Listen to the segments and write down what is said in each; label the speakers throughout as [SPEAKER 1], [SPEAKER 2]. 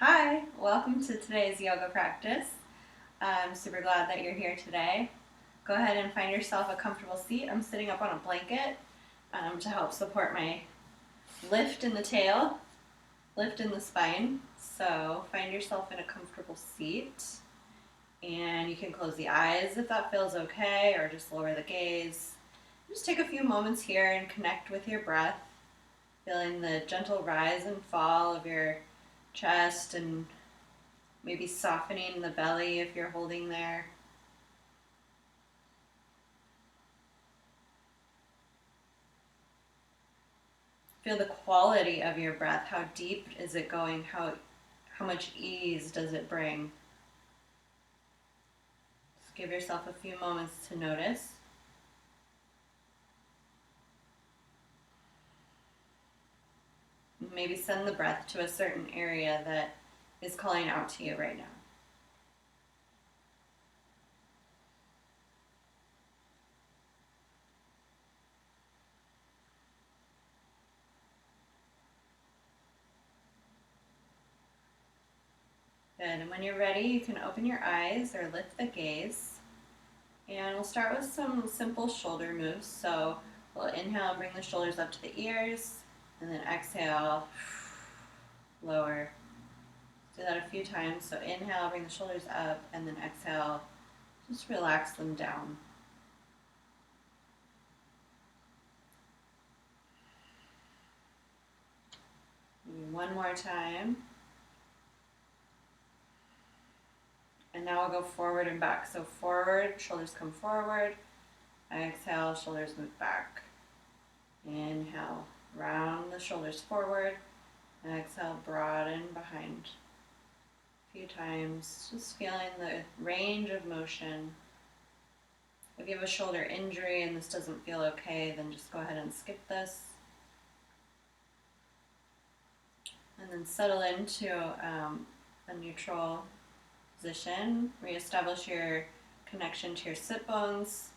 [SPEAKER 1] Hi, welcome to today's yoga practice. I'm super glad that you're here today. Go ahead and find yourself a comfortable seat. I'm sitting up on a blanket to help support my lift in the tail, lift in the spine. So find yourself in a comfortable seat, and you can close the eyes if that feels okay, or just lower the gaze. Just take a few moments here and connect with your breath, feeling the gentle rise and fall of your chest and maybe softening the belly if you're holding there. Feel the quality of your breath. How deep is it going? How much ease does it bring? Just give yourself a few moments to notice. Maybe send the breath to a certain area that is calling out to you right now. Good. And when you're ready, you can open your eyes or lift the gaze. And we'll start with some simple shoulder moves. So we'll inhale and bring the shoulders up to the ears, and then exhale, lower. Do that a few times. So inhale, bring the shoulders up, and then exhale, just relax them down. Maybe one more time. And now we'll go forward and back. So forward, shoulders come forward. Exhale, shoulders move back. Inhale, round the shoulders forward. Exhale, broaden behind. A few times, just feeling the range of motion. If you have a shoulder injury and this doesn't feel okay, then just go ahead and skip this. And then settle into a neutral position. Reestablish your connection to your sit bones,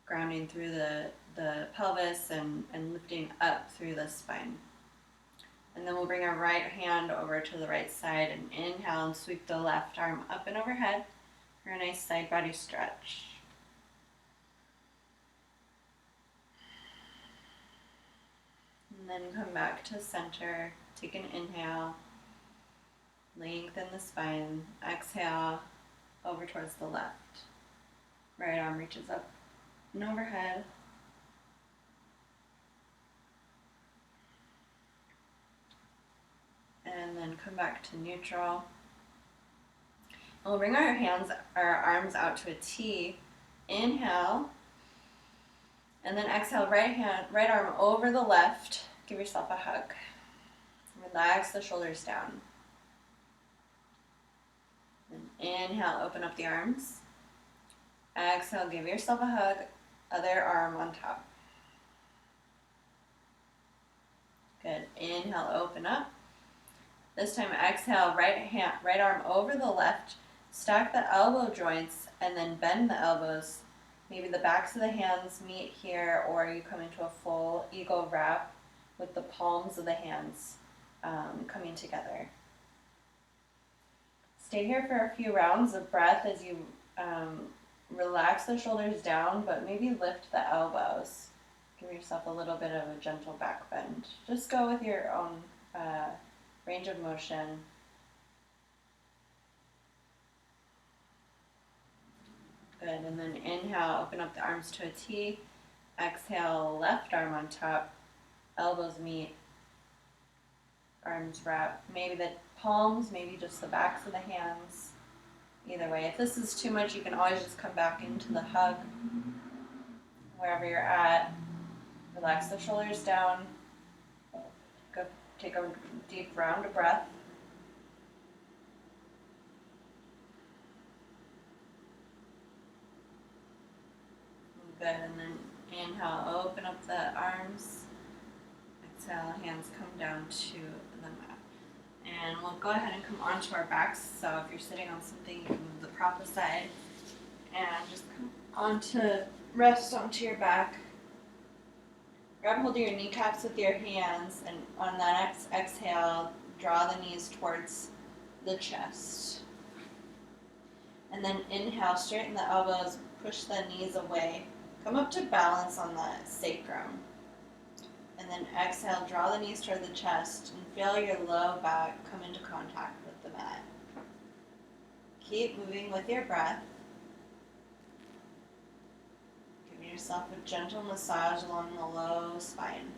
[SPEAKER 1] grounding through the pelvis and lifting up through the spine. And then we'll bring our right hand over to the right side and inhale and sweep the left arm up and overhead for a nice side body stretch. And then come back to center. Take an inhale. Lengthen the spine. Exhale over towards the left. Right arm reaches up and overhead. And then come back to neutral. And we'll bring our arms out to a T. Inhale. And then exhale, right arm over the left. Give yourself a hug. Relax the shoulders down. Then inhale, open up the arms. Exhale, give yourself a hug. Other arm on top. Good. Inhale, open up. This time, exhale, right arm over the left. Stack the elbow joints and then bend the elbows. Maybe the backs of the hands meet here, or you come into a full eagle wrap with the palms of the hands coming together. Stay here for a few rounds of breath as you relax the shoulders down, but maybe lift the elbows. Give yourself a little bit of a gentle back bend. Just go with your own range of motion. Good, and then inhale, open up the arms to a T. Exhale, left arm on top. Elbows meet. Arms wrap. Maybe the palms, maybe just the backs of the hands. Either way, if this is too much, you can always just come back into the hug. Wherever you're at, relax the shoulders down. Go take a deep round of breath. Good, and then inhale, open up the arms. Exhale, hands come down to the mat. And we'll go ahead and come onto our backs. So if you're sitting on something, you can move the prop aside and just come rest onto your back. Grab hold of your kneecaps with your hands, and on that exhale, draw the knees towards the chest. And then inhale, straighten the elbows, push the knees away. Come up to balance on the sacrum. And then exhale, draw the knees toward the chest and feel your low back come into contact with the mat. Keep moving with your breath. Give yourself a gentle massage along the low spine.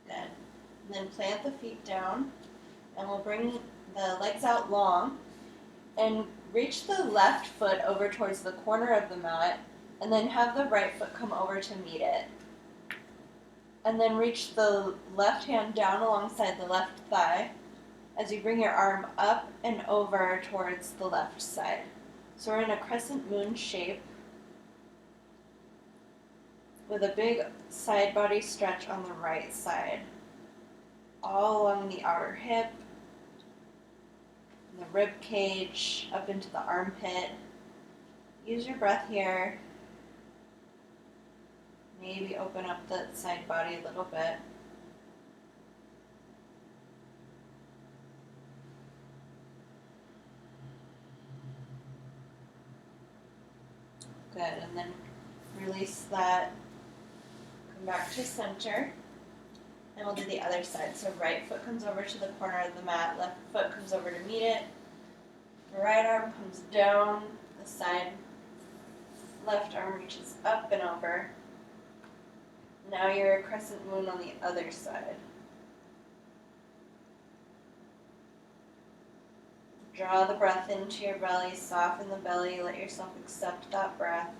[SPEAKER 1] Good. And then plant the feet down, and we'll bring the legs out long and reach the left foot over towards the corner of the mat, and then have the right foot come over to meet it. And then reach the left hand down alongside the left thigh as you bring your arm up and over towards the left side. So we're in a crescent moon shape with a big side body stretch on the right side, all along the outer hip, the rib cage, up into the armpit. Use your breath here. Maybe open up the side body a little bit. Good, and then release that. Come back to center. And we'll do the other side. So right foot comes over to the corner of the mat, left foot comes over to meet it. Right arm comes down the side, left arm reaches up and over. Now you're a crescent moon on the other side. Draw the breath into your belly, soften the belly, let yourself accept that breath.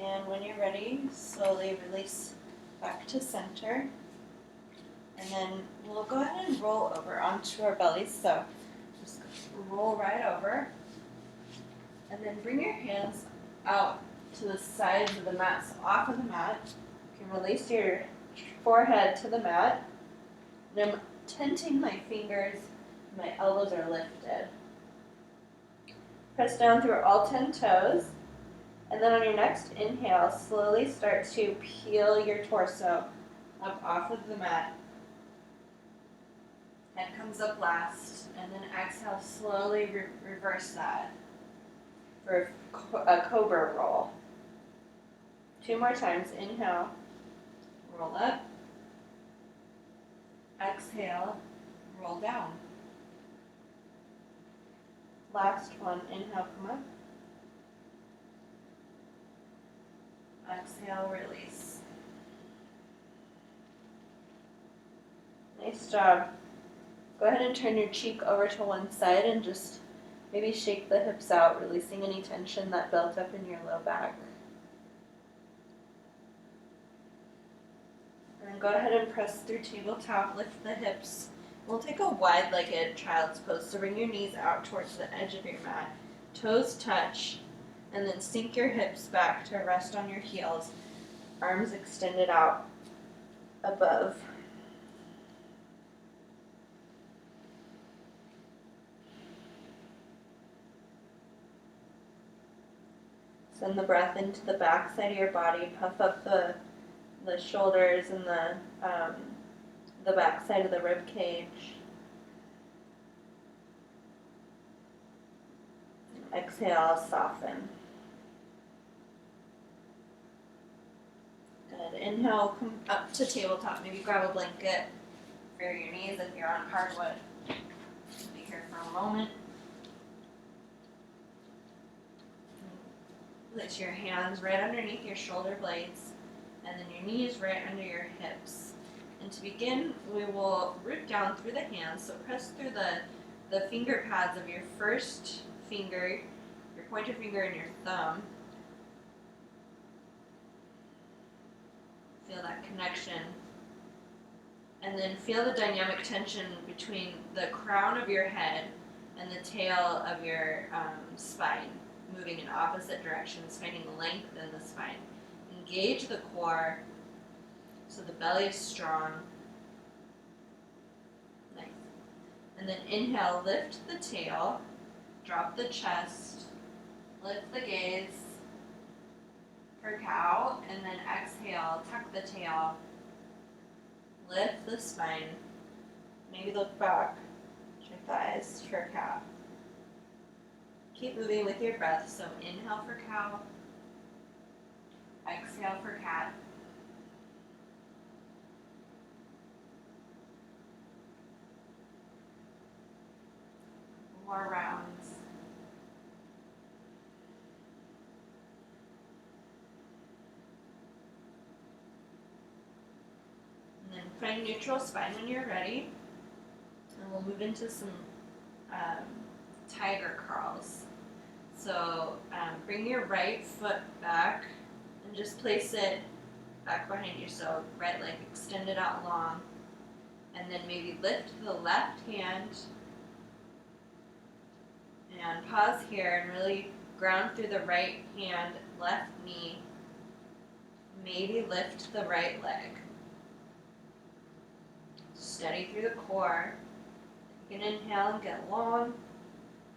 [SPEAKER 1] And when you're ready, slowly release back to center. And then we'll go ahead and roll over onto our bellies. So just roll right over. And then bring your hands out to the sides of the mat, so off of the mat. You can release your forehead to the mat. And I'm tenting my fingers, my elbows are lifted. Press down through all 10 toes. And then on your next inhale, slowly start to peel your torso up off of the mat. Head comes up last, and then exhale, slowly reverse that for a cobra roll. 2 more times. Inhale, roll up. Exhale, roll down. Last one. Inhale, come up. Exhale, release. Nice job. Go ahead and turn your cheek over to one side and just maybe shake the hips out, releasing any tension that built up in your low back. And then go ahead and press through tabletop, lift the hips. We'll take a wide-legged child's pose, so bring your knees out towards the edge of your mat. Toes touch. And then sink your hips back to rest on your heels, arms extended out above. Send the breath into the back side of your body, puff up the shoulders and the back side of the rib cage. Exhale, soften. Good. Inhale, come up to tabletop. Maybe grab a blanket for your knees if you're on hardwood. Be here for a moment. Place your hands right underneath your shoulder blades, and then your knees right under your hips. And to begin, we will root down through the hands. So press through the finger pads of your first finger, your pointer finger, and your thumb. Feel that connection. And then feel the dynamic tension between the crown of your head and the tail of your spine, moving in opposite directions, finding length in the spine. Engage the core so the belly is strong. Nice. And then inhale, lift the tail, drop the chest, lift the gaze for cow, and then exhale, tuck the tail, lift the spine, maybe look back, your thighs for cat. Keep moving with your breath, so inhale for cow, exhale for cat. More rounds. And then find neutral spine when you're ready. And we'll move into some tiger curls. So bring your right foot back and just place it back behind you. So right leg extended out long. And then maybe lift the left hand and pause here and really ground through the right hand, left knee. Maybe lift the right leg. Steady through the core. You can inhale and get long.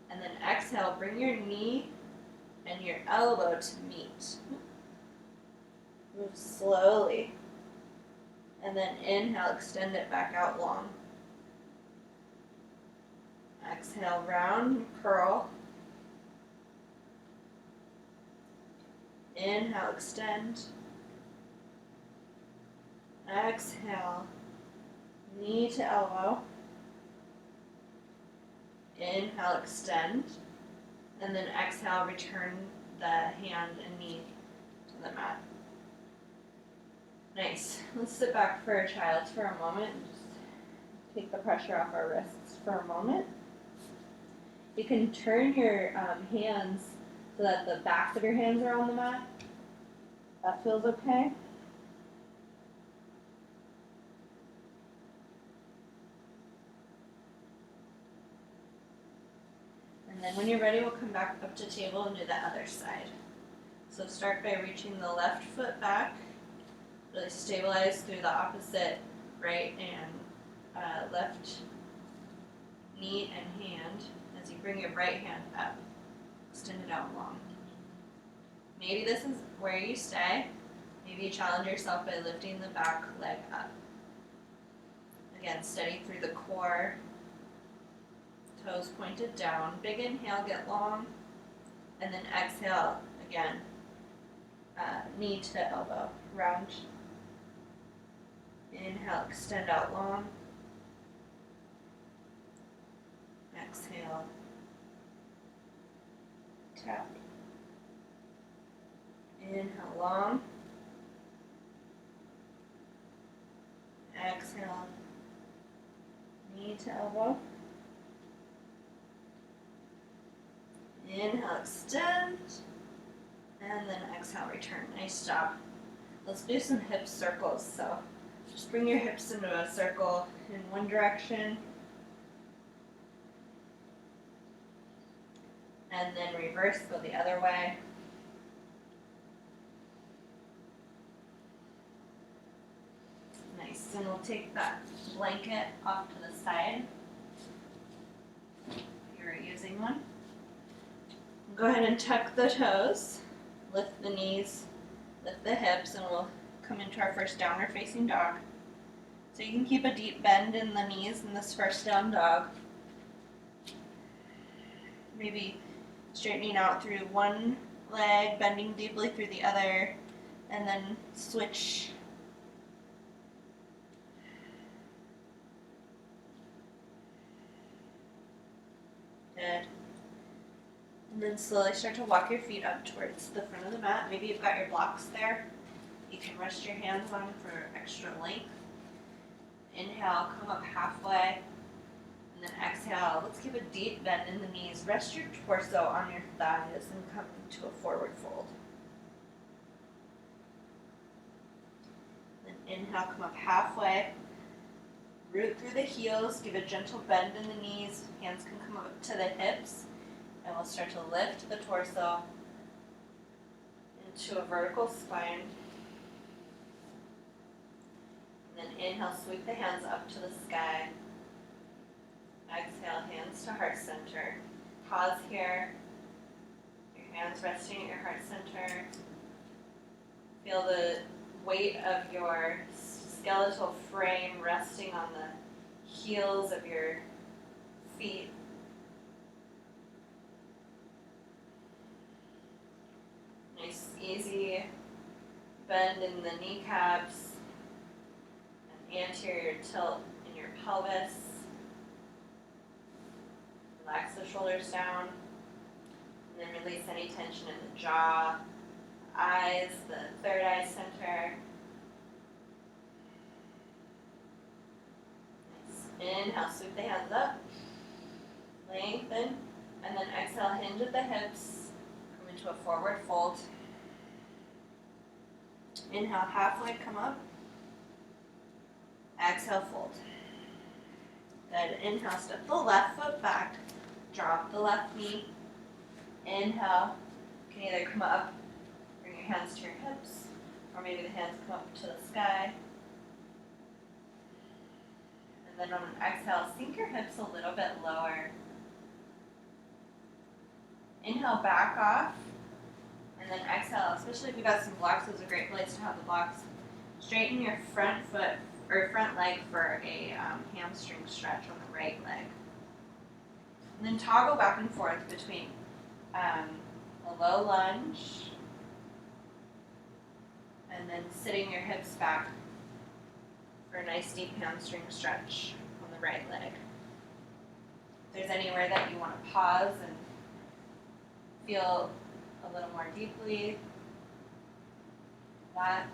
[SPEAKER 1] And then exhale, bring your knee and your elbow to meet. Move slowly. And then inhale, extend it back out long. Exhale, round and curl. Inhale, extend. Exhale, knee to elbow. Inhale, extend. And then exhale, return the hand and knee to the mat. Nice. Let's sit back for a child's for a moment and just take the pressure off our wrists for a moment. You can turn your hands so that the backs of your hands are on the mat. That feels okay. And then when you're ready, we'll come back up to table and do the other side. So start by reaching the left foot back. Really stabilize through the opposite right and left knee and hand as you bring your right hand up. Extend it out long. Maybe this is where you stay. Maybe you challenge yourself by lifting the back leg up. Again, steady through the core. Toes pointed down. Big inhale, get long. And then exhale, again, knee to elbow, round. Inhale, extend out long. Exhale, tap. Inhale, long. Exhale, knee to elbow. Inhale, extend. And then exhale, return. Nice job. Let's do some hip circles. So just bring your hips into a circle in one direction. And then reverse, go the other way. Nice. And we'll take that blanket off to the side if you're using one. Go ahead and tuck the toes, lift the knees, lift the hips, and we'll come into our first downward facing dog. So you can keep a deep bend in the knees in this first down dog. Maybe straightening out through one leg, bending deeply through the other, and then switch. Good. And then slowly start to walk your feet up towards the front of the mat. Maybe you've got your blocks there. You can rest your hands on for extra length. Inhale, come up halfway. And then exhale. Let's give a deep bend in the knees. Rest your torso on your thighs and come into a forward fold. Then inhale, come up halfway. Root through the heels, give a gentle bend in the knees, hands can come up to the hips, and we'll start to lift the torso into a vertical spine. And then inhale, sweep the hands up to the sky. Exhale, hands to heart center. Pause here. Your hands resting at your heart center. Feel the weight of your skeletal frame resting on the heels of your feet. Nice, easy bend in the kneecaps, an anterior tilt in your pelvis. Relax the shoulders down, and then release any tension in the jaw, eyes, the third eye center. Nice. Inhale, sweep the hands up, lengthen, and then exhale, hinge at the hips, come into a forward fold. Inhale, halfway, come up. Exhale, fold. Good. Inhale, step the left foot back, drop the left knee. Inhale, you can either come up, bring your hands to your hips, or maybe the hands come up to the sky. And then on an exhale, sink your hips a little bit lower. Inhale, back off, and then exhale, especially if you've got some blocks, it's a great place to have the blocks. Straighten your front foot or front leg for a hamstring stretch on the right leg. And then toggle back and forth between a low lunge and then sitting your hips back for a nice deep hamstring stretch on the right leg. If there's anywhere that you want to pause and feel a little more deeply, that.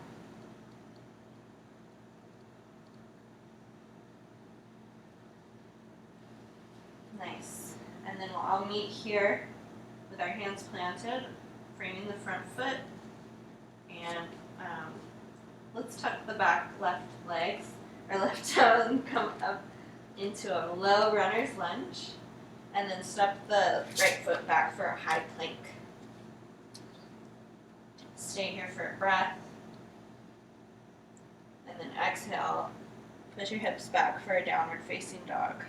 [SPEAKER 1] Nice. And then we'll all meet here with our hands planted, framing the front foot. And let's tuck the back left legs, or left toe, and come up into a low runner's lunge. And then step the right foot back for a high plank. Stay here for a breath. And then exhale, push your hips back for a downward facing dog.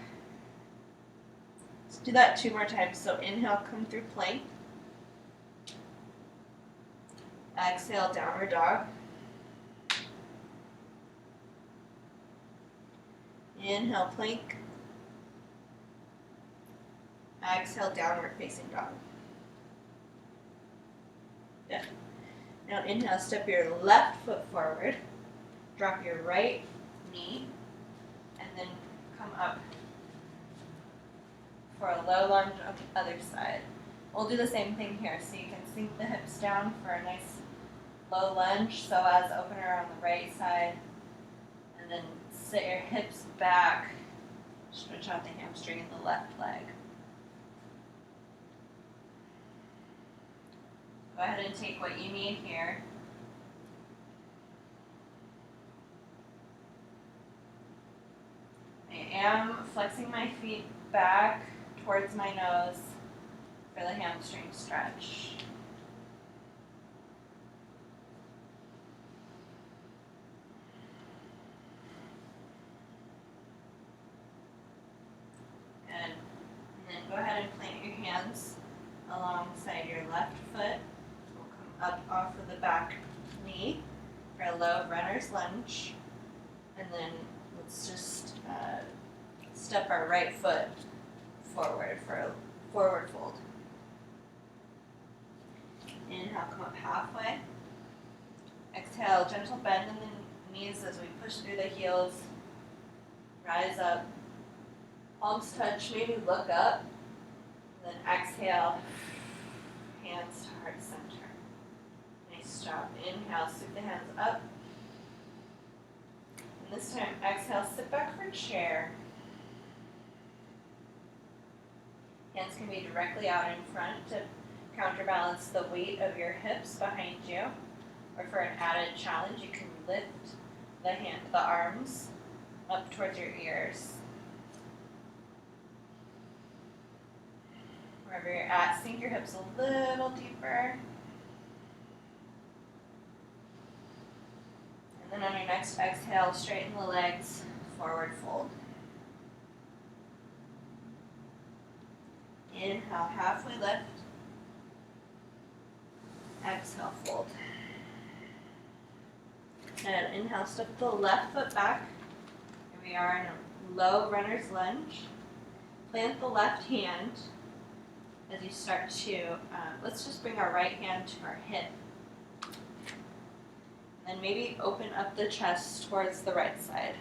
[SPEAKER 1] Let's do that 2 more times. So inhale, come through plank. Exhale, downward dog. Inhale, plank. Exhale, downward facing dog. Good. Now inhale, step your left foot forward. Drop your right knee. And then come up for a low lunge on the other side. We'll do the same thing here. So you can sink the hips down for a nice low lunge, so as opener on the right side. And then sit your hips back. Stretch out the hamstring in the left leg. Go ahead and take what you need here. I am flexing my feet back towards my nose for the hamstring stretch. Good. And then go ahead and plant your hands alongside your left foot. Up off of the back knee for a low runner's lunge. And then let's just step our right foot forward for a forward fold. Inhale, come up halfway. Exhale, gentle bend in the knees as we push through the heels. Rise up. Palms touch, maybe look up. And then exhale, hands to heart center. Nice job. Inhale, sweep the hands up. And this time, exhale, sit back for chair. Hands can be directly out in front to counterbalance the weight of your hips behind you. Or for an added challenge, you can lift the arms up towards your ears. Wherever you're at, sink your hips a little deeper. And then on your next exhale, straighten the legs, forward fold. Inhale, halfway lift. Exhale, fold. And inhale, step the left foot back. Here we are in a low runner's lunge. Plant the left hand as you start to, let's just bring our right hand to our hip. And maybe open up the chest towards the right side.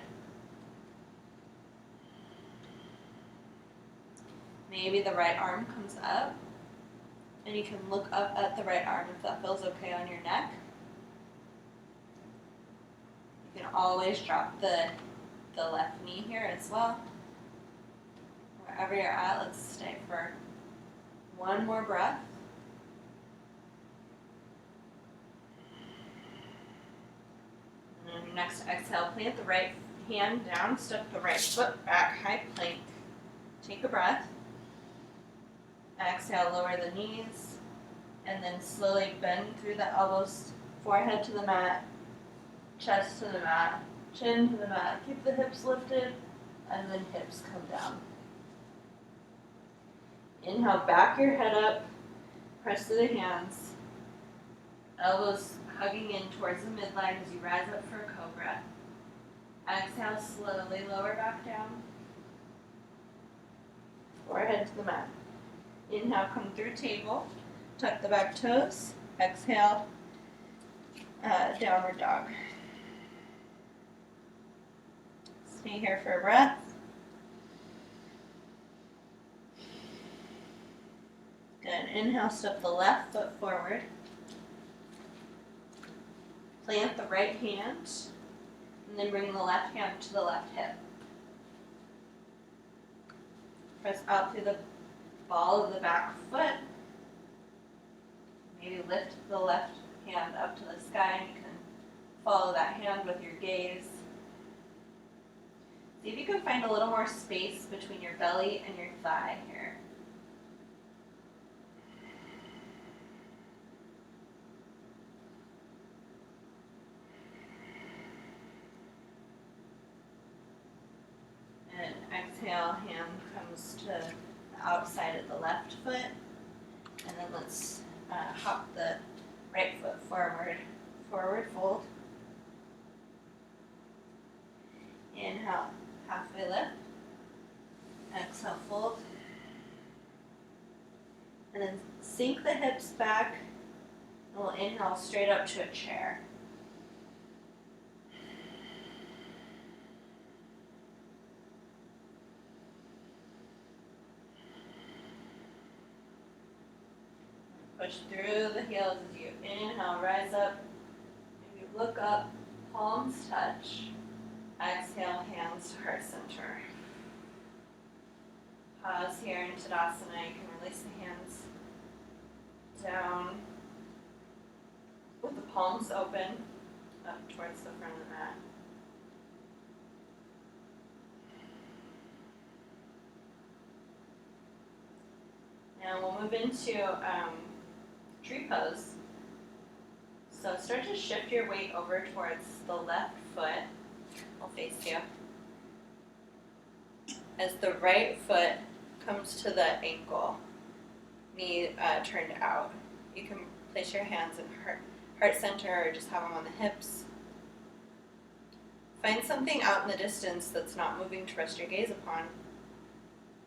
[SPEAKER 1] Maybe the right arm comes up, and you can look up at the right arm if that feels okay on your neck. You can always drop the left knee here as well. Wherever you're at, let's stay for one more breath. And on your next exhale, plant the right hand down, step the right foot back, high plank. Take a breath. Exhale, lower the knees, and then slowly bend through the elbows, forehead to the mat, chest to the mat, chin to the mat. Keep the hips lifted, and then hips come down. Inhale, back your head up, press to the hands, elbows hugging in towards the midline as you rise up for a cobra. Exhale, slowly lower back down, forehead to the mat. Inhale, come through table, tuck the back toes. Exhale, downward dog. Stay here for a breath. Good. Inhale, step the left foot forward. Plant the right hand, and then bring the left hand to the left hip. Press out through the ball of the back foot. Maybe lift the left hand up to the sky, and you can follow that hand with your gaze. See if you can find a little more space between your belly and your thigh here. And exhale, hand comes to the outside of the left foot. And then let's hop the right foot forward, forward fold. Inhale, halfway lift. Exhale, fold. And then sink the hips back. And we'll inhale straight up to a chair. Push through the heels as you inhale, rise up. Maybe look up, palms touch. Exhale, hands to heart center. Pause here in Tadasana. You can release the hands down with the palms open up towards the front of the mat. Now we'll move into tree pose. So start to shift your weight over towards the left foot. I'll face you. As the right foot comes to the ankle, knee turned out. You can place your hands in heart center or just have them on the hips. Find something out in the distance that's not moving to rest your gaze upon.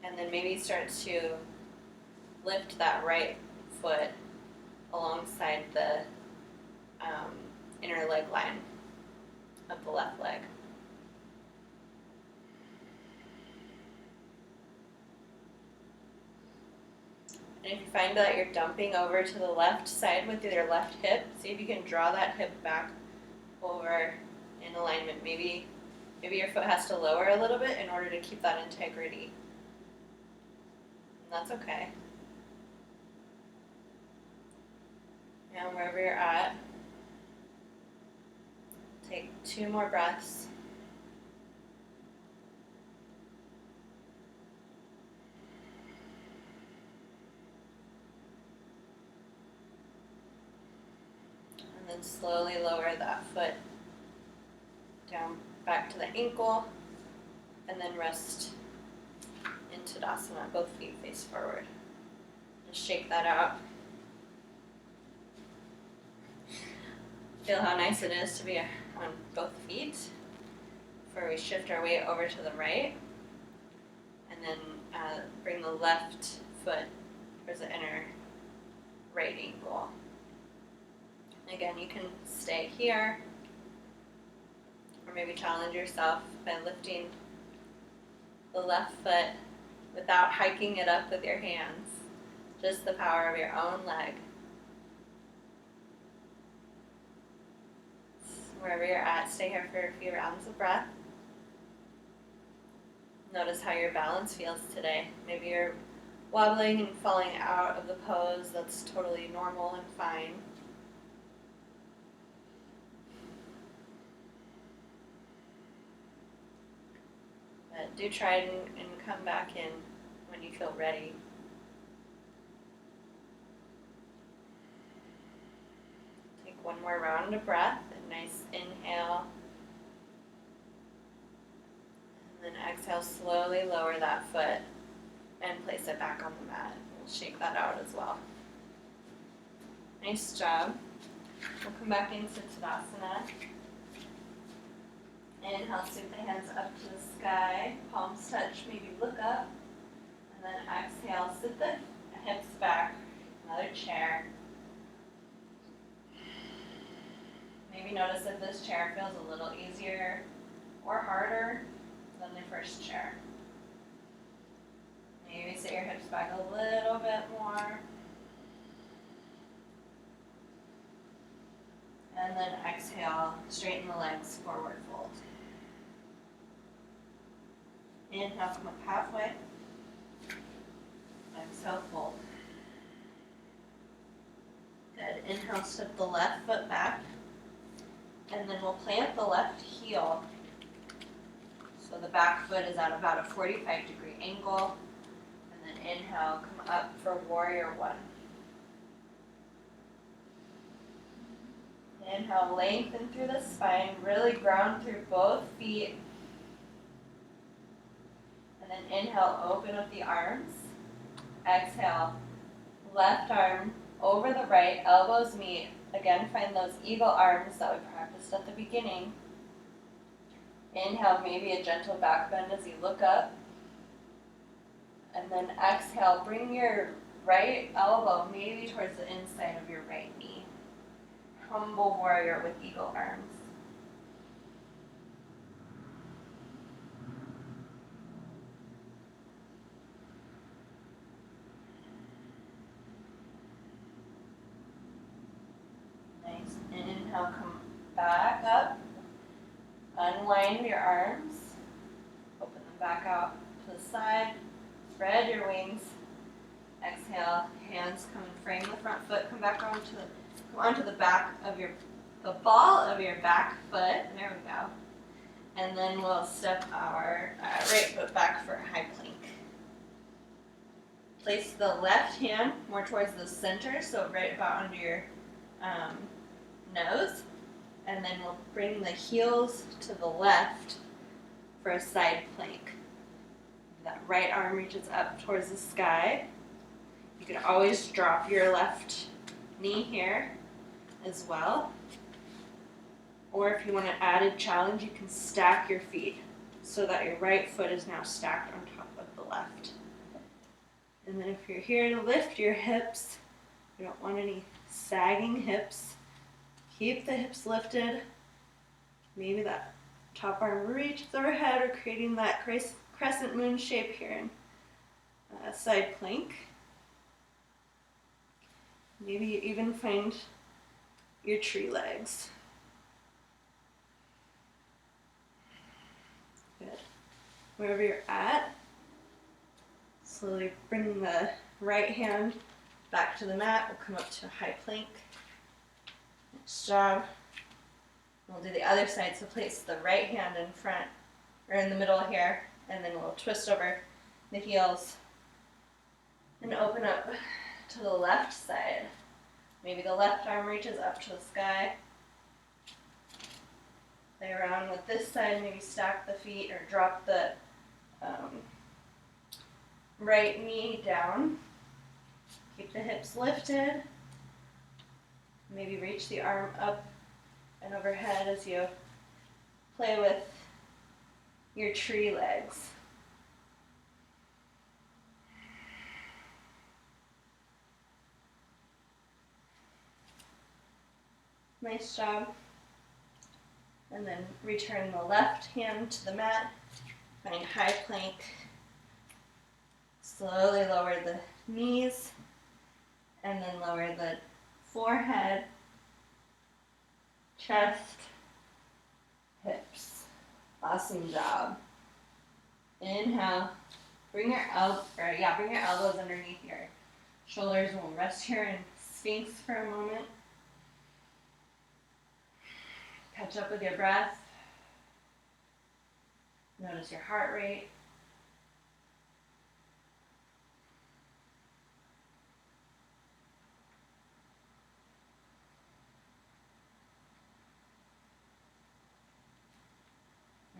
[SPEAKER 1] And then maybe start to lift that right foot alongside the inner leg line of the left leg. And if you find that you're dumping over to the left side with your left hip, see if you can draw that hip back over in alignment. Maybe your foot has to lower a little bit in order to keep that integrity. And that's okay. And wherever you're at, take 2 more breaths. And then slowly lower that foot down back to the ankle, and then rest into Tadasana, both feet face forward. Just shake that out. Feel how nice it is to be on both feet before we shift our weight over to the right, and then bring the left foot towards the inner right ankle. Again, you can stay here, or maybe challenge yourself by lifting the left foot without hiking it up with your hands, just the power of your own leg. Wherever you're at, stay here for a few rounds of breath. Notice how your balance feels today. Maybe you're wobbling and falling out of the pose. That's totally normal and fine. But do try and come back in when you feel ready. Take one more round of breath. A nice inhale. And then exhale, slowly lower that foot and place it back on the mat. We'll shake that out as well. Nice job. We'll come back into Tadasana. Inhale, scoop the hands up to the sky, palms touch, maybe look up. And then exhale, sit the hips back, another chair. Maybe notice if this chair feels a little easier or harder than the first chair. Maybe sit your hips back a little bit more. And then exhale, straighten the legs, forward fold. Inhale, come up halfway. Exhale, fold. Good. Inhale, step the left foot back. And then we'll plant the left heel. So the back foot is at about a 45-degree angle. And then inhale, come up for warrior one. Inhale, lengthen through the spine, really ground through both feet. And then inhale, open up the arms. Exhale, left arm over the right, elbows meet. Again, find those eagle arms that we practiced at the beginning. Inhale, maybe a gentle back bend as you look up. And then exhale, bring your right elbow maybe towards the inside of your right knee. Humble warrior with eagle arms. Nice. And inhale, come back up. Unwind your arms. Open them back out to the side. Spread your wings. Exhale, hands come and frame the front foot. Come back onto the back of the ball of your back foot. There we go. And then we'll step our right foot back for a high plank. Place the left hand more towards the center, so right about under your nose. And then we'll bring the heels to the left for a side plank. That right arm reaches up towards the sky. You can always drop your left knee here as well. Or if you want an added challenge, you can stack your feet so that your right foot is now stacked on top of the left. And then if you're here to lift your hips, you don't want any sagging hips. Keep the hips lifted. Maybe that top arm reaches overhead or creating that crescent moon shape here in side plank. Maybe you even find your tree legs. Good. Wherever you're at, slowly bring the right hand back to the mat. We'll come up to a high plank. Nice job. We'll do the other side. So place the right hand in front, or in the middle here, and then we'll twist over the heels and open up to the left side. Maybe Maybe the left arm reaches up to the sky. Play around with this side, maybe stack the feet or drop the right knee down. Keep the hips lifted. Maybe reach the arm up and overhead as you play with your tree legs. Nice job. And then return the left hand to the mat. Find high plank. Slowly lower the knees and then lower the forehead, chest, hips. Awesome job. Inhale. Bring your elbows underneath your shoulders. We'll rest here in Sphinx for a moment. Catch up with your breath. Notice your heart rate.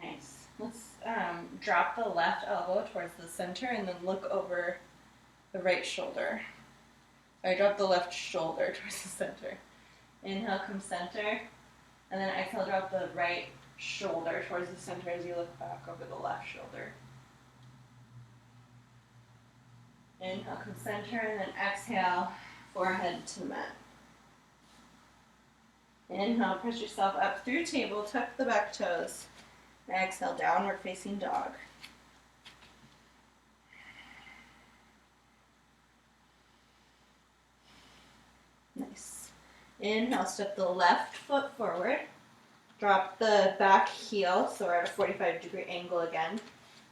[SPEAKER 1] Nice. Let's drop the left elbow towards the center and then look over the right shoulder. Sorry, drop the left shoulder towards the center. Inhale, come center. And then exhale, drop the right shoulder towards the center as you look back over the left shoulder. Inhale, come center, and then exhale, forehead to the mat. Inhale, press yourself up through table, tuck the back toes. Exhale, downward facing dog. Nice. Inhale, step the left foot forward. Drop the back heel, so we're at a 45-degree angle again.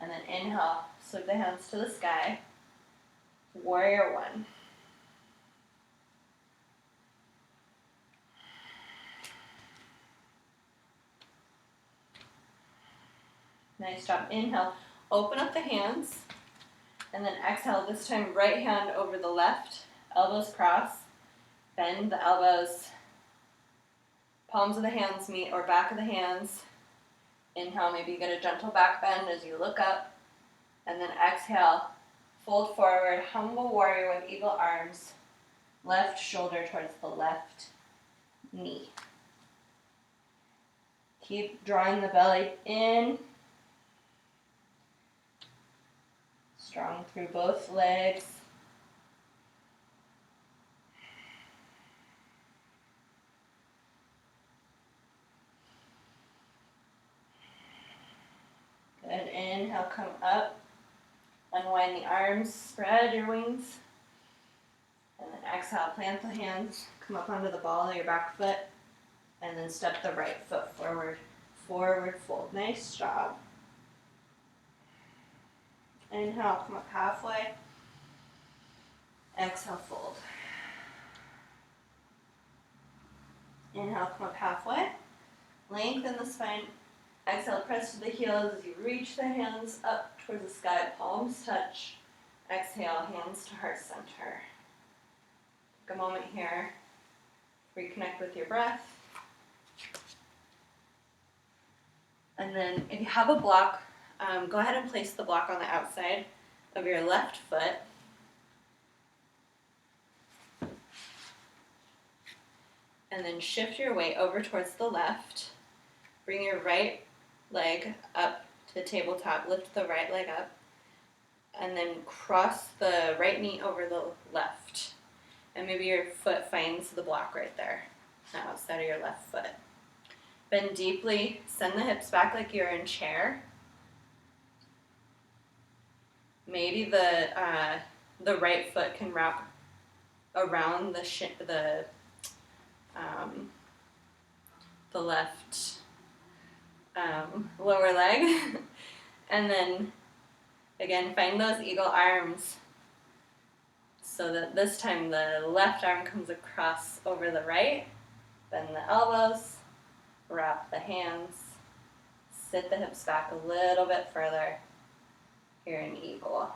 [SPEAKER 1] And then inhale, sweep the hands to the sky. Warrior one. Nice job. Inhale, open up the hands. And then exhale, this time right hand over the left, elbows cross. Bend the elbows. Palms of the hands meet or back of the hands. Inhale, maybe you get a gentle back bend as you look up. And then exhale, fold forward, humble warrior with eagle arms. Left shoulder towards the left knee. Keep drawing the belly in. Strong through both legs. Good. Inhale, come up. Unwind the arms, spread your wings. And then exhale, plant the hands, come up onto the ball of your back foot. And then step the right foot forward. Forward fold. Nice job. Inhale, come up halfway. Exhale, fold. Inhale, come up halfway. Lengthen the spine. Exhale, press to the heels as you reach the hands up towards the sky. Palms touch. Exhale, hands to heart center. Take a moment here. Reconnect with your breath. And then if you have a block, go ahead and place the block on the outside of your left foot. And then shift your weight over towards the left. Bring your right leg up to the tabletop. Lift the right leg up. And then cross the right knee over the left. And maybe your foot finds the block right there, outside of your left foot. Bend deeply. Send the hips back like you're in chair. Maybe the right foot can wrap around the left lower leg. And then again, find those eagle arms so that this time the left arm comes across over the right. Bend the elbows, wrap the hands, sit the hips back a little bit further. Here in eagle.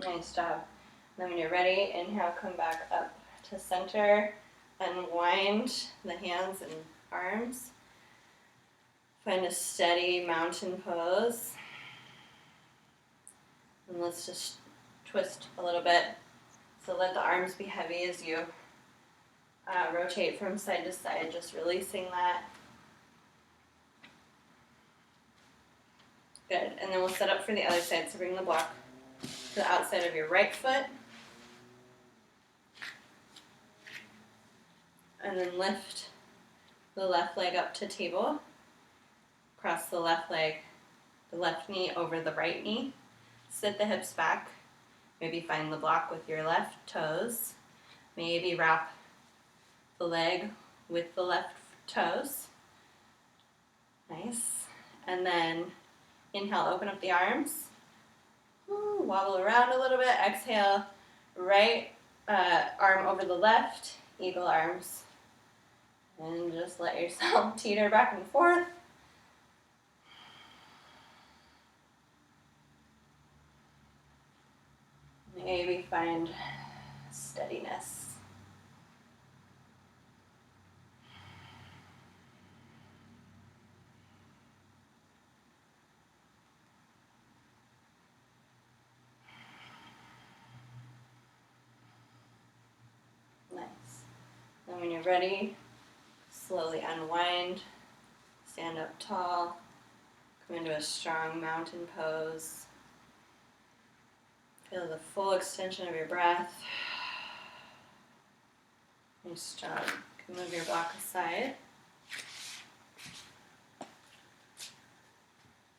[SPEAKER 1] Nice job. Then when you're ready, inhale, come back up to center. Unwind the hands and arms. Find a steady mountain pose. And let's just twist a little bit. So let the arms be heavy as you rotate from side to side, just releasing that. Good. And then we'll set up for the other side. So bring the block to the outside of your right foot. And then lift the left leg up to table. Cross the left leg, the left knee over the right knee. Sit the hips back. Maybe find the block with your left toes. Maybe wrap the leg with the left toes. Nice. And then inhale, open up the arms. Ooh, wobble around a little bit. Exhale, right arm over the left, eagle arms. And just let yourself teeter back and forth. Maybe find steadiness. Nice. And when you're ready, slowly unwind, stand up tall, come into a strong mountain pose. Feel the full extension of your breath. Nice job. You can move your block aside.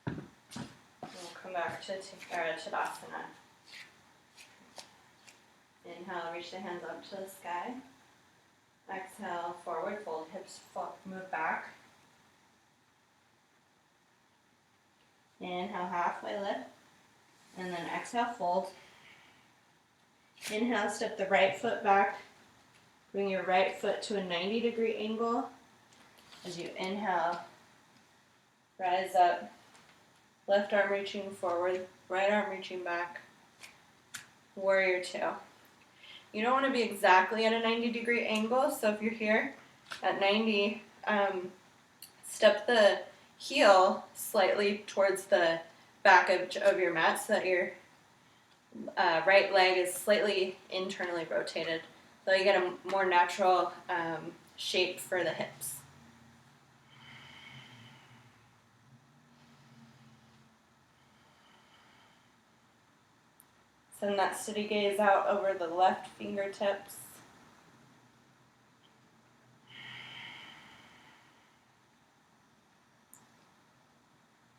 [SPEAKER 1] And we'll come back to Tadasana. Inhale, reach the hands up to the sky. Exhale, forward fold, hips move back. Inhale, halfway lift. And then exhale, fold. Inhale, step the right foot back. Bring your right foot to a 90-degree angle. As you inhale, rise up. Left arm reaching forward, right arm reaching back. Warrior two. You don't want to be exactly at a 90-degree angle, so if you're here at 90, step the heel slightly towards the back of your mat so that your right leg is slightly internally rotated, so you get a more natural shape for the hips. Send that steady gaze out over the left fingertips.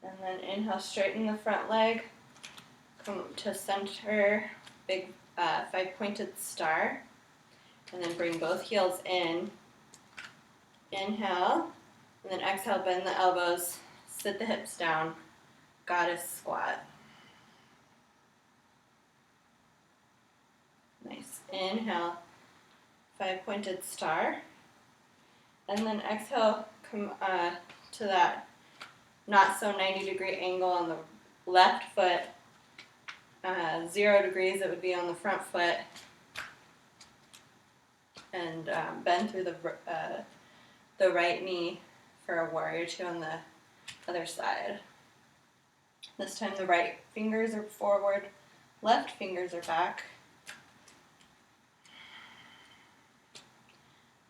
[SPEAKER 1] And then inhale, straighten the front leg. Come to center, big 5-pointed star. And then bring both heels in. Inhale, and then exhale, bend the elbows, sit the hips down, goddess squat. Nice. Inhale, 5-pointed star. And then exhale, come to that not so 90-degree angle on the left foot. 0 degrees, it would be on the front foot. And bend through the right knee for a warrior two on the other side. This time the right fingers are forward, left fingers are back.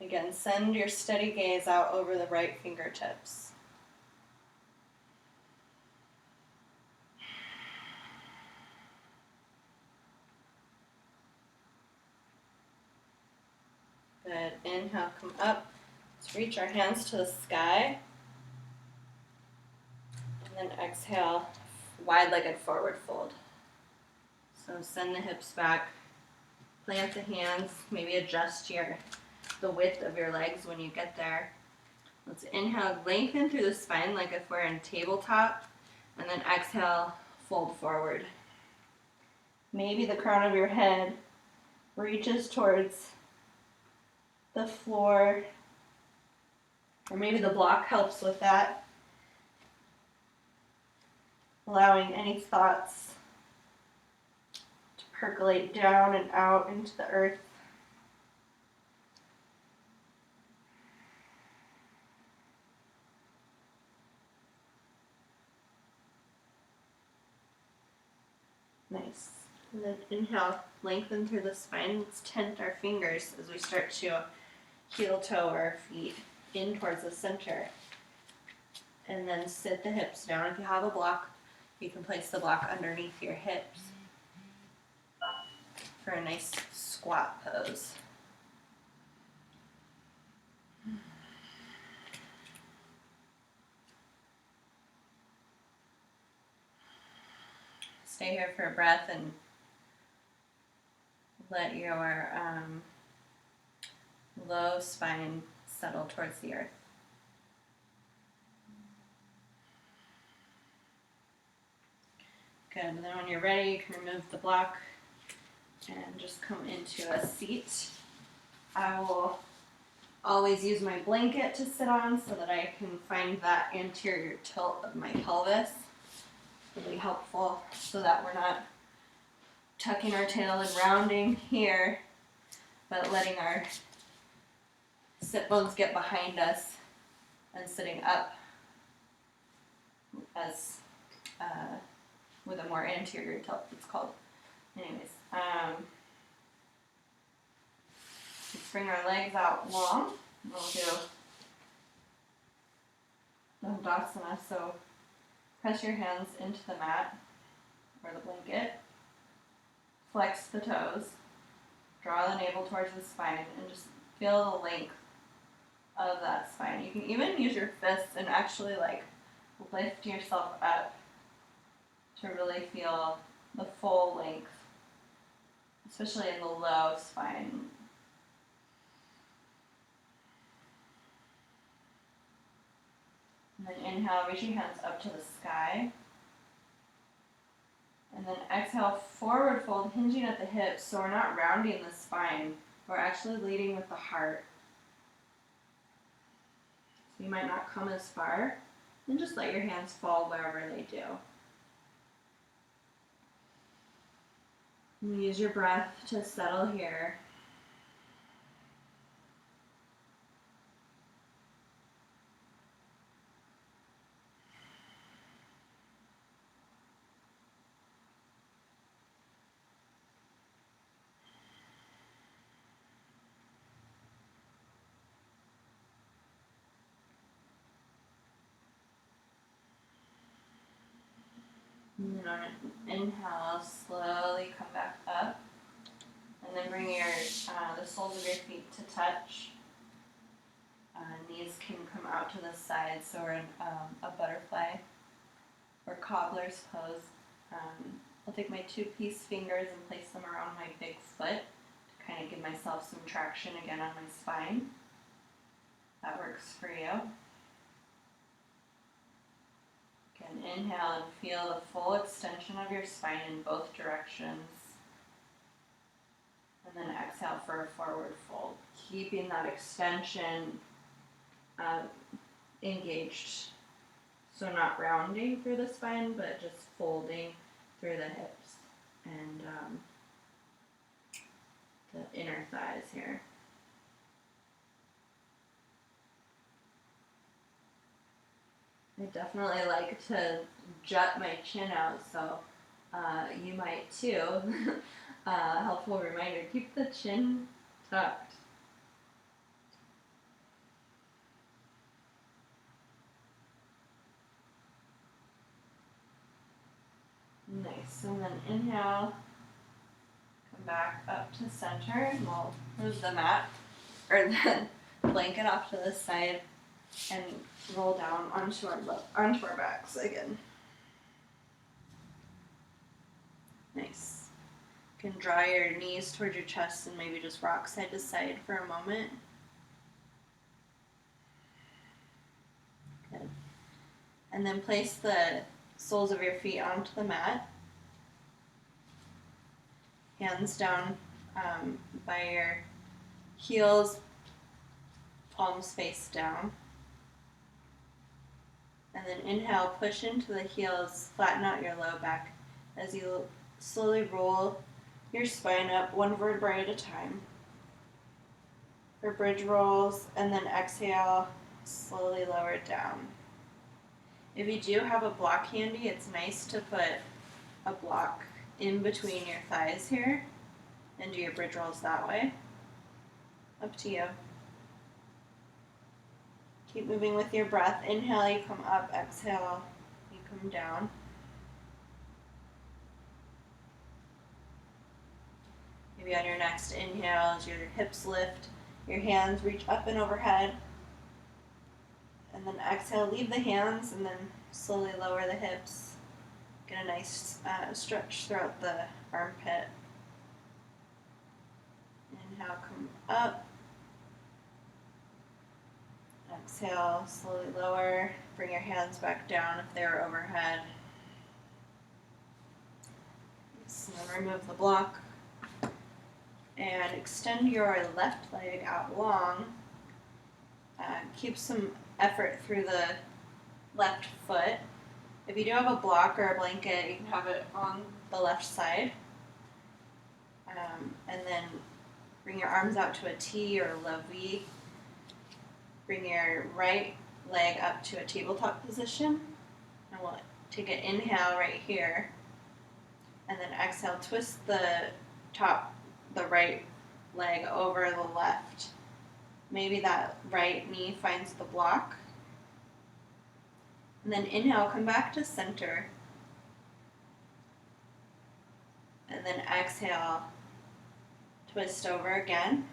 [SPEAKER 1] Again, send your steady gaze out over the right fingertips. Good. Inhale, come up. Let's reach our hands to the sky. And then exhale, wide-legged forward fold. So send the hips back. Plant the hands. Maybe adjust the width of your legs when you get there. Let's inhale, lengthen through the spine like if we're in tabletop. And then exhale, fold forward. Maybe the crown of your head reaches towards the floor, or maybe the block helps with that. Allowing any thoughts to percolate down and out into the earth. Nice. And then inhale, lengthen through the spine. Let's tent our fingers as we start to heel toe our feet in towards the center. And then sit the hips down. If you have a block, you can place the block underneath your hips for a nice squat pose. Stay here for a breath and let your low spine settle towards the earth. Good, and then when you're ready, you can remove the block and just come into a seat. I will always use my blanket to sit on so that I can find that anterior tilt of my pelvis. Really helpful so that we're not tucking our tail and rounding here, but letting our sit bones get behind us and sitting up as with a more anterior tilt, it's called. Anyways, let's bring our legs out long. We'll do Dandasana, so press your hands into the mat or the blanket, flex the toes, draw the navel towards the spine, and just feel the length of that spine. You can even use your fists and actually like lift yourself up to really feel the full length, especially in the low spine. And then inhale, reach your hands up to the sky. And then exhale, forward fold, hinging at the hips, so we're not rounding the spine. We're actually leading with the heart. So you might not come as far. Then just let your hands fall wherever they do. And use your breath to settle here. And then on an inhale, slowly come back up. And then bring your the soles of your feet to touch. Knees can come out to the side, so we're in a butterfly or cobbler's pose. I'll take my 2-piece fingers and place them around my big foot to kind of give myself some traction again on my spine. That works for you. Again, inhale and feel the full extension of your spine in both directions. And then exhale for a forward fold, keeping that extension engaged. So not rounding through the spine, but just folding through the hips and the inner thighs here. I definitely like to jut my chin out, so you might too. Helpful reminder, keep the chin tucked. Nice, and then inhale, come back up to center, and we'll move the mat, or the blanket off to the side, and roll down onto our backs again. Nice. You can draw your knees towards your chest and maybe just rock side to side for a moment. Good. And then place the soles of your feet onto the mat. Hands down by your heels, palms face down. And then inhale, push into the heels, flatten out your low back as you slowly roll your spine up one vertebrae at a time for bridge rolls, and then exhale, slowly lower it down. If you do have a block handy, it's nice to put a block in between your thighs here and do your bridge rolls that way. Up to you. Keep moving with your breath. Inhale, you come up. Exhale, you come down. Maybe on your next inhale, as your hips lift, your hands reach up and overhead. And then exhale, leave the hands, and then slowly lower the hips. Get a nice stretch throughout the armpit. Inhale, come up. Exhale, slowly lower. Bring your hands back down if they're overhead. So then remove the block. And extend your left leg out long. Keep some effort through the left foot. If you do have a block or a blanket, you can have it on the left side. And then bring your arms out to a T or a low V. Bring your right leg up to a tabletop position. And we'll take an inhale right here. And then exhale, twist the right leg over the left. Maybe that right knee finds the block. And then inhale, come back to center. And then exhale, twist over again.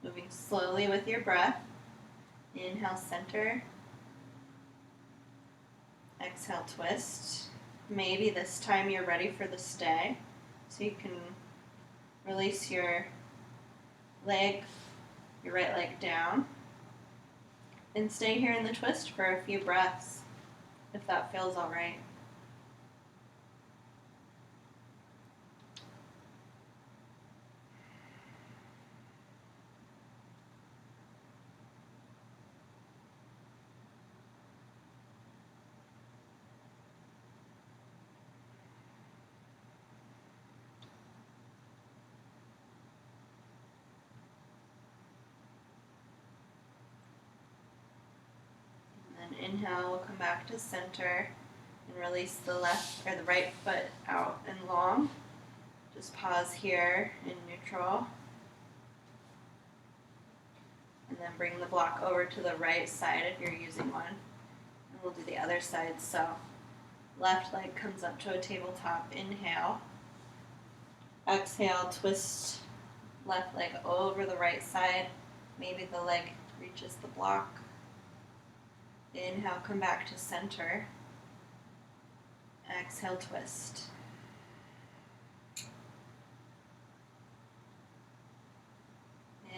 [SPEAKER 1] Moving slowly with your breath. Inhale, center. Exhale, twist. Maybe this time you're ready for the stay. So you can release your right leg down. And stay here in the twist for a few breaths, if that feels all right. Inhale, we'll come back to center and release the right foot out and long. Just pause here in neutral. And then bring the block over to the right side if you're using one. And we'll do the other side. So left leg comes up to a tabletop. Inhale. Exhale, twist left leg over the right side. Maybe the leg reaches the block. Inhale, come back to center. Exhale, twist.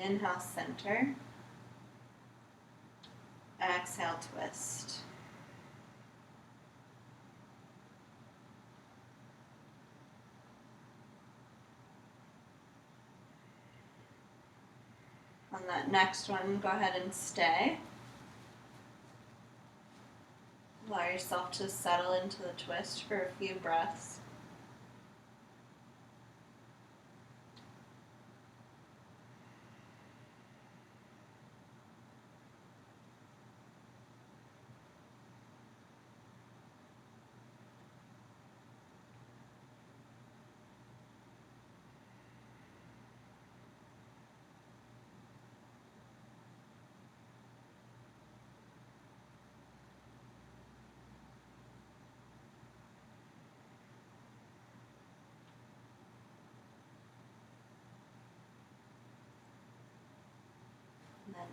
[SPEAKER 1] Inhale, center. Exhale, twist. On that next one, go ahead and stay. Allow yourself to settle into the twist for a few breaths.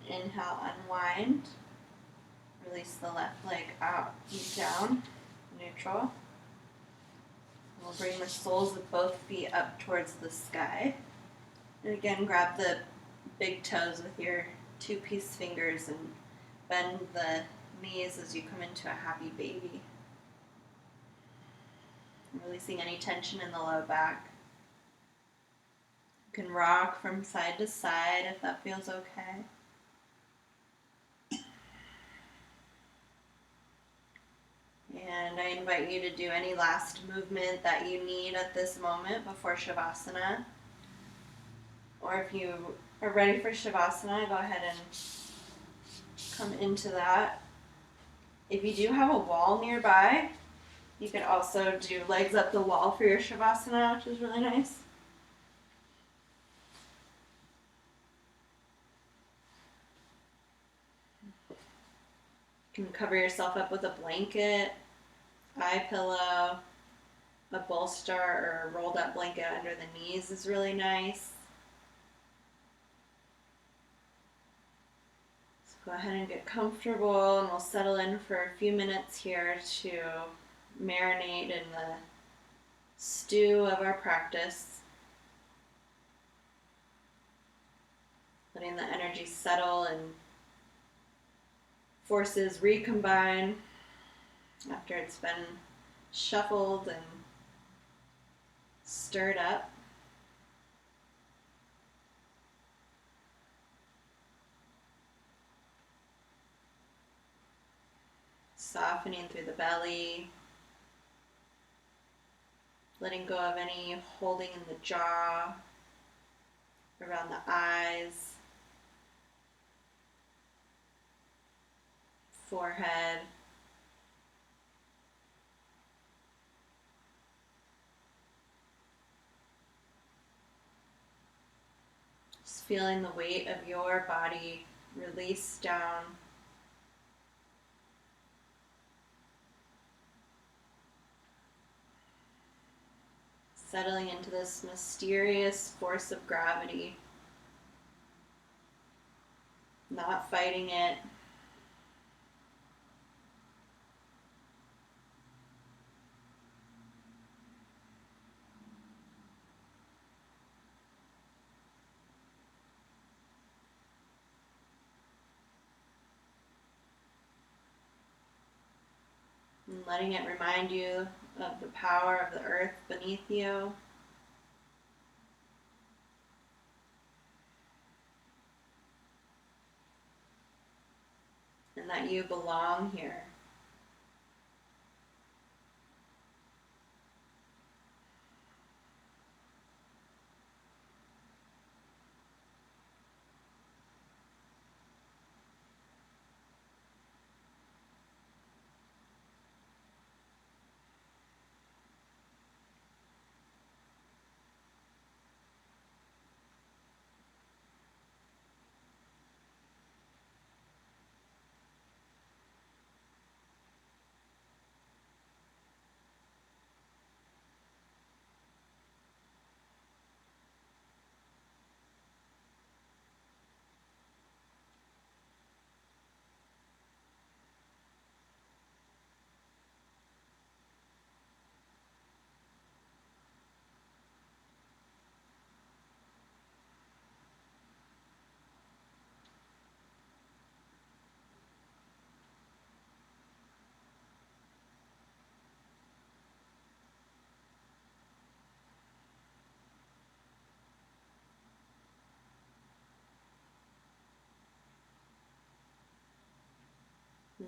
[SPEAKER 1] Then inhale, unwind. Release the left leg out, feet down, neutral. We'll bring the soles of both feet up towards the sky. And again, grab the big toes with your 2-piece fingers and bend the knees as you come into a happy baby. Releasing any tension in the low back. You can rock from side to side if that feels okay. And I invite you to do any last movement that you need at this moment before Shavasana. Or if you are ready for Shavasana, go ahead and come into that. If you do have a wall nearby, you could also do legs up the wall for your Shavasana, which is really nice. You can cover yourself up with a blanket, eye pillow, a bolster or a rolled up blanket under the knees is really nice. So go ahead and get comfortable, and we'll settle in for a few minutes here to marinate in the stew of our practice. Letting the energy settle and forces recombine after it's been shuffled and stirred up. Softening through the belly, letting go of any holding in the jaw, around the eyes, forehead. Just feeling the weight of your body release down. Settling into this mysterious force of gravity. Not fighting it. And letting it remind you of the power of the earth beneath you. And that you belong here.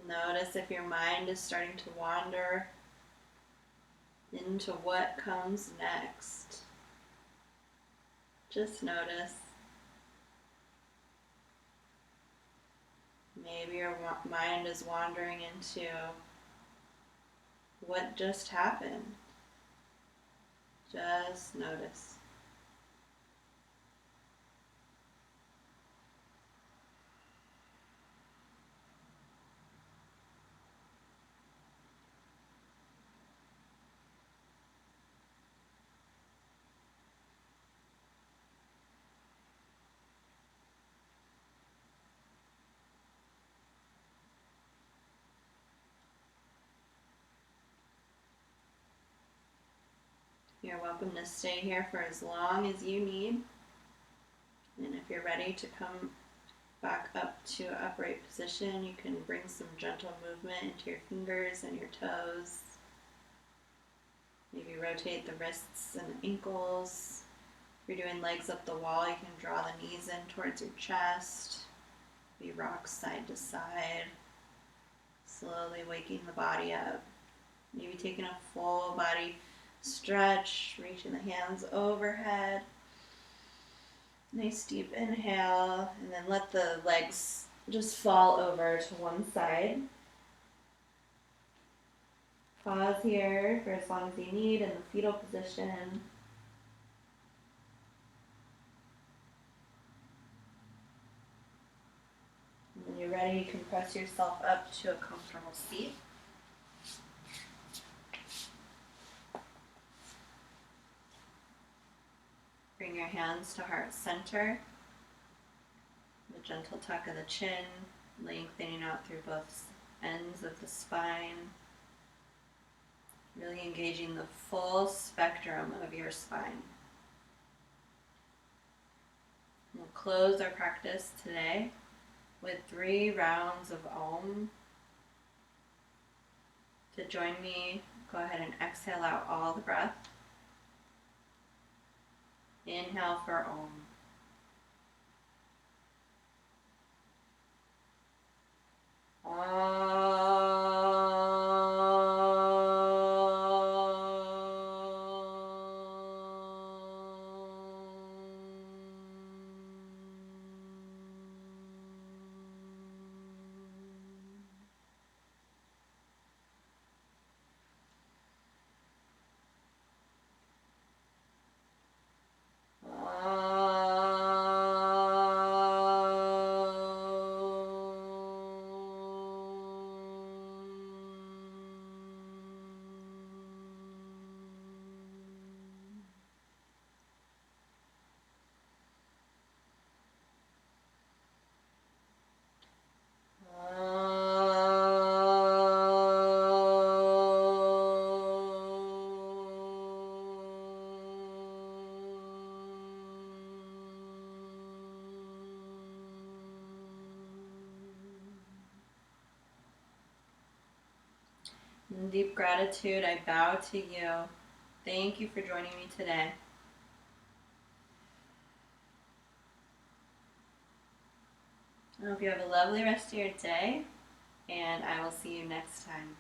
[SPEAKER 1] Notice if your mind is starting to wander into what comes next. Just notice. Maybe your mind is wandering into what just happened. Just notice. You're welcome to stay here for as long as you need. And if you're ready to come back up to upright position, you can bring some gentle movement into your fingers and your toes. Maybe rotate the wrists and ankles. If you're doing legs up the wall, you can draw the knees in towards your chest. Maybe rock side to side, slowly waking the body up. Maybe taking a full body stretch, reaching the hands overhead. Nice deep inhale, and then let the legs just fall over to one side. Pause here for as long as you need in the fetal position. And when you're ready, you can press yourself up to a comfortable seat. Bring your hands to heart center. The gentle tuck of the chin, lengthening out through both ends of the spine. Really engaging the full spectrum of your spine. We'll close our practice today with 3 rounds of Om. To join me, go ahead and exhale out all the breath. Inhale for Om. In deep gratitude, I bow to you. Thank you for joining me today. I hope you have a lovely rest of your day, and I will see you next time.